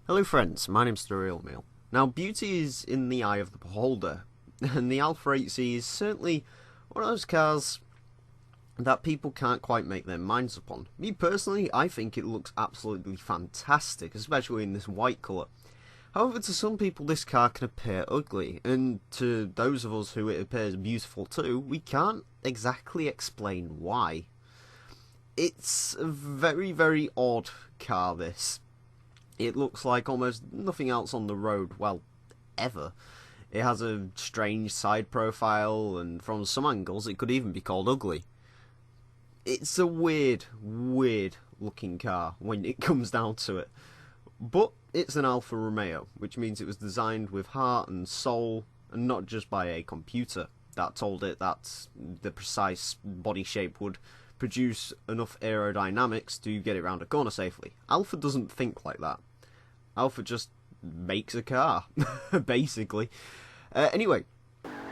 Hello friends, my name's TheRealEmile. Now beauty is in the eye of the beholder, and the Alfa 8C is certainly one of those cars that people can't quite make their minds upon. Me personally, I think it looks absolutely fantastic, especially in this white colour. However, to some people this car can appear ugly, and to those of us who it appears beautiful too, we can't exactly explain why. It's a very, very odd car, this. It looks like almost nothing else on the road, well, ever. It has a strange side profile, and from some angles it could even be called ugly. It's a weird, weird looking car when it comes down to it. But it's an Alfa Romeo, which means it was designed with heart and soul, and not just by a computer that told it that the precise body shape would produce enough aerodynamics to get it round a corner safely. Alfa doesn't think like that. Alfa just makes a car, basically. Anyway,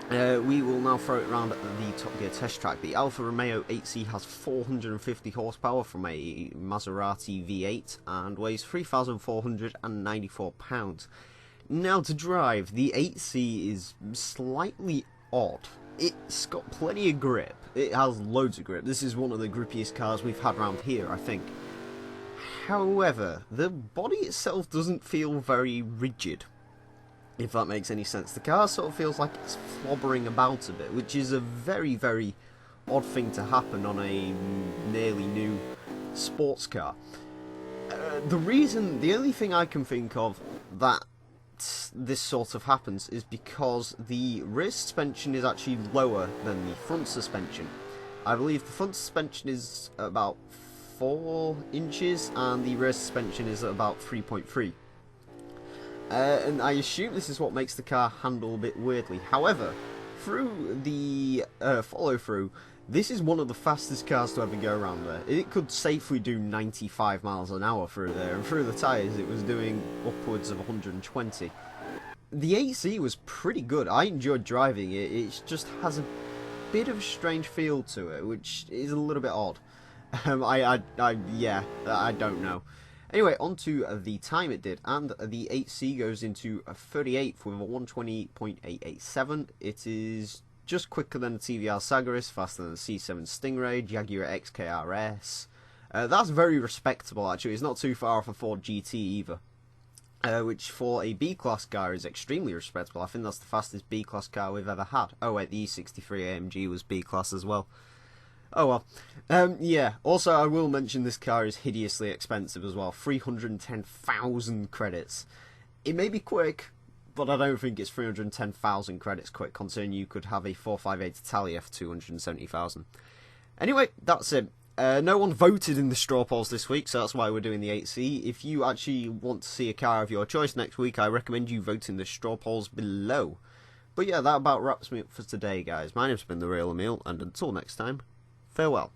we will now throw it around at the Top Gear test track. The Alfa Romeo 8C has 450 horsepower from a Maserati V8 and weighs 3,494 pounds. Now to drive, the 8C is slightly odd. It's got plenty of grip. It has loads of grip. This is one of the grippiest cars we've had around here, I think. However, the body itself doesn't feel very rigid, if that makes any sense. The car sort of feels like it's flobbering about a bit, which is a very, very odd thing to happen on a nearly new sports car. The only thing I can think of that this sort of happens is because the rear suspension is actually lower than the front suspension. I believe the front suspension is about 4 inches and the rear suspension is about 3.3. And I assume this is what makes the car handle a bit weirdly. However, through the follow-through, this is one of the fastest cars to ever go around there. It could safely do 95 miles an hour through there, and through the tyres it was doing upwards of 120. The 8C was pretty good. I enjoyed driving it. It just has a bit of a strange feel to it, which is a little bit odd. Yeah, I don't know. Anyway, on to the time it did, and the 8C goes into a 38th with a 120.887. It is just quicker than the TVR Sagaris, faster than the C7 Stingray, Jaguar XKRS. That's very respectable, actually. It's not too far off a Ford GT either, which for a B-Class car is extremely respectable. I think that's the fastest B-Class car we've ever had. Oh wait, the E63 AMG was B-Class as well. Oh well. Yeah, also I will mention this car is hideously expensive as well. 310,000 credits. It may be quick, but I don't think it's 310,000 credits quick, considering you could have a 458 Italia for 270,000. Anyway, that's it. No one voted in the straw polls this week, so that's why we're doing the 8C. If you actually want to see a car of your choice next week, I recommend you vote in the straw polls below. But yeah, that about wraps me up for today, guys. My name's been TheRealEmile, and until next time, farewell.